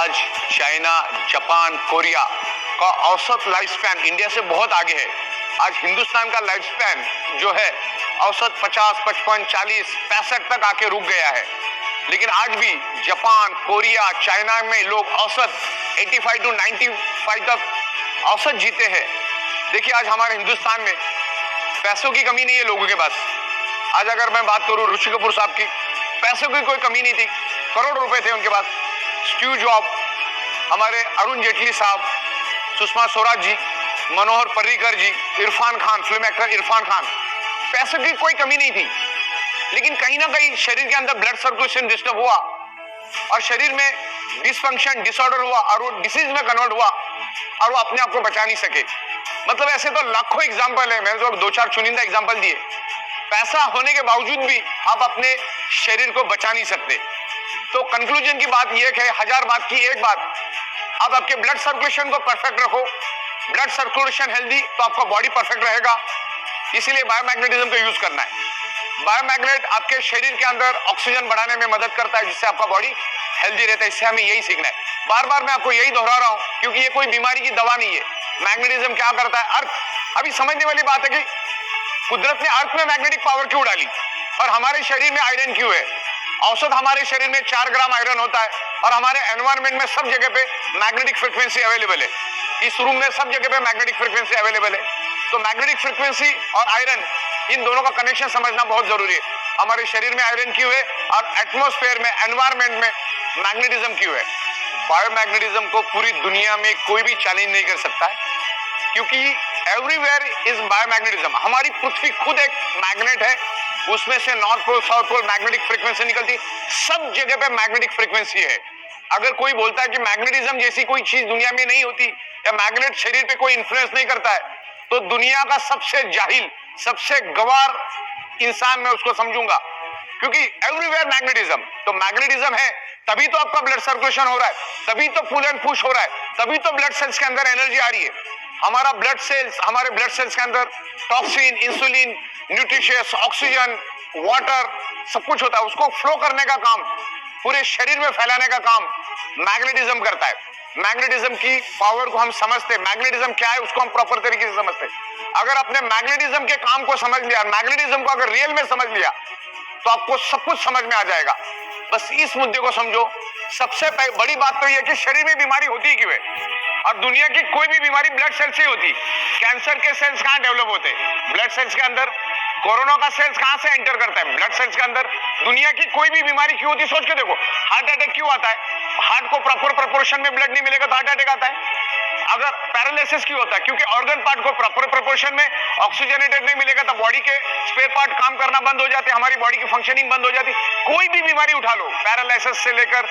आज China, Japan, Korea का औसत लाइफ स्पैन इंडिया से बहुत आगे है। आज हिंदुस्तान का लाइफ स्पैन जो है औसत 50, 55, 40, 65 तक आके रुक गया है। लेकिन आज भी जापान, कोरिया, चाइना में लोग औसत 85 to 95 तक औसत जीते हैं। देखिए आज हमारे हिंदुस्तान में पैसों की कमी नहीं है लोगों के पास। आज अगर मैं बात करूं ऋषि कपूर साहब की, पैसों की कोई कमी नहीं थी, करोड़ रुपए थे उनके पास। स्टीव जॉब, हमारे अरुण जेटली साहब, सुषमा स्वराज जी, मनोहर पर्रिकर जी, इरफान खान, फिल्म एक्टर इरफान खान, पैसों की कोई कमी नहीं थी। लेकिन कहीं ना कहीं शरीर के अंदर ब्लड सर्कुलेशन डिस्टर्ब हुआ और शरीर में डिसफंक्शन, डिसऑर्डर हुआ और वो डिसीज में कन्वर्ट हुआ और वो अपने आप को बचा नहीं सके। मतलब ऐसे तो लाखों एग्जाम्पल है, मैंने तो 2-4 चुनिंदा एग्जाम्पल दिए। पैसा होने के बावजूद भी आप अपने शरीर को बचा नहीं सकते। तो कंक्लूजन की बात यह है, 1000 बात की एक बात, आप आपके ब्लड सर्कुलेशन को परफेक्ट रखो। ब्लड सर्कुलेशन हेल्दी तो आपका बॉडी परफेक्ट रहेगा। इसीलिए बायोमैग्नेटिज्म का यूज करना है। बायोमैग्नेट आपके शरीर के अंदर ऑक्सीजन बढ़ाने में मदद करता है, जिससे आपका बॉडी हेल्दी रहता है। इससे हमें यही सीखना है। बार बार मैं आपको यही दोहरा रहा हूं, क्योंकि ये कोई बीमारी की दवा नहीं है। मैग्नेटिज्म क्या करता है, अर्थ, अभी समझने वाली बात है कि कुदरत ने अर्थ में मैग्नेटिक पावर क्यों डाली और हमारे शरीर में आयरन क्यों है। औसत हमारे शरीर में 4 ग्राम आयरन होता है और हमारे एनवायरमेंट में सब जगह पे मैग्नेटिक फ्रीक्वेंसी अवेलेबल है। इस रूम में सब जगह पे मैग्नेटिक फ्रीक्वेंसी अवेलेबल है। तो मैग्नेटिक फ्रीक्वेंसी और आयरन, इन दोनों का कनेक्शन समझना बहुत जरूरी है। हमारे शरीर में आयरन क्यों है और एटमॉस्फेयर में, एनवायरमेंट में मैग्नेटिज्म क्यों है। बायोमैग्नेटिज्म को पूरी दुनिया में कोई भी चैलेंज नहीं कर सकता है, क्योंकि एवरीवेयर इज बायोमैग्नेटिज्म। हमारी पृथ्वी खुद एक मैग्नेट है, उसमें से north pole, south pole magnetic frequency निकलती, सब जगह पे मैग्नेटिक फ्रीक्वेंसी है। अगर कोई बोलता है कि मैग्नेटिज्म जैसी कोई चीज दुनिया में नहीं होती या मैग्नेट शरीर पे कोई इन्फ्लुएंस नहीं करता है, तो दुनिया का सबसे जाहिल, सबसे गवार इंसान मैं उसको समझूंगा। क्योंकि एवरीवेयर मैग्नेटिज्म, तो मैग्नेटिज्म है तभी तो आपका ब्लड सर्कुलेशन हो रहा है, तभी तो पुल एंड पुश हो रहा है, तभी तो ब्लड सेल्स के अंदर एनर्जी आ रही है। हमारा ब्लड सेल्स, हमारे ब्लड सेल्स के अंदर toxin, insulin, nutritious, oxygen, water सब कुछ होता है। उसको फ्लो करने का काम, पूरे शरीर में फैलाने का काम मैग्नेटिज्म करता है। मैग्नेटिज्म की पावर को हम समझते, मैग्नेटिज्म क्या है उसको हम प्रॉपर तरीके से समझते। अगर आपने मैग्नेटिज्म के काम को समझ लिया, मैग्नेटिज्म को अगर रियल में समझ लिया, तो आपको सब कुछ समझ में आ जाएगा। बस इस मुद्दे को समझो। सबसे बड़ी बात तो यह है कि शरीर में बीमारी होती क्यों है, और दुनिया की कोई भी बीमारी ब्लड सेल से होती। कैंसर के सेल्स कहां डेवलप होते हैं? ब्लड सेल्स के अंदर। कोरोना का सेल्स कहां से एंटर करता है? ब्लड सेल्स के अंदर। दुनिया की कोई भी बीमारी क्यों होती, सोच के देखो। हार्ट अटैक क्यों आता है? हार्ट को प्रॉपर प्रोपोर्शन में ब्लड नहीं मिलेगा तो हार्ट अटैक आता है। अगर पैरालिसिस क्यों होता है? क्योंकि ऑर्गन पार्ट को प्रॉपर प्रोपोर्शन में ऑक्सीजनेटेड नहीं मिलेगा तो बॉडी के स्पेयर पार्ट काम करना बंद हो जाते हैं, हमारी बॉडी की फंक्शनिंग बंद हो जाती। कोई भी बीमारी उठा लो, पैरालिसिस से लेकर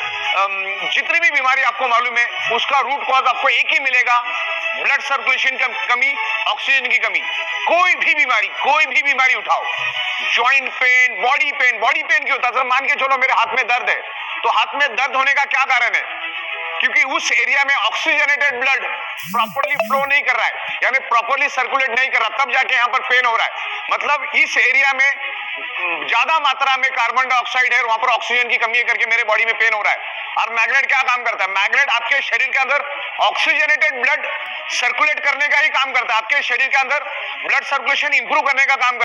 जितनी भी बीमारी आपको मालूम है, उसका रूट कॉज आपको एक ही मिलेगा, ब्लड सर्कुलेशन की कमी, ऑक्सीजन की कमी। कोई भी बीमारी उठाओ, जॉइंट पेन, बॉडी पेन क्यों होता है? मान के चलो मेरे हाथ में दर्द है, तो हाथ में दर्द होने का क्या कारण है? क्योंकि उस एरिया में ऑक्सीजनेटेड ब्लड प्रॉपर्ली फ्लो नहीं कर रहा है, यानी प्रॉपर्ली सर्कुलेट नहीं कर रहा, तब जाके यहाँ पर पेन हो रहा है। मतलब इस एरिया में ज्यादा मात्रा में कार्बन डाइऑक्साइड है, वहां पर ऑक्सीजन की कमी है करके मेरे बॉडी में पेन हो रहा है। और मैग्नेट क्या काम करता है? मैग्नेट आपके शरीर के अंदर ऑक्सीजनेटेड ब्लड सर्कुलेट करने का ही काम करता है, आपके शरीर के अंदर ब्लड सर्कुलेशन इंप्रूव करने का काम करता है।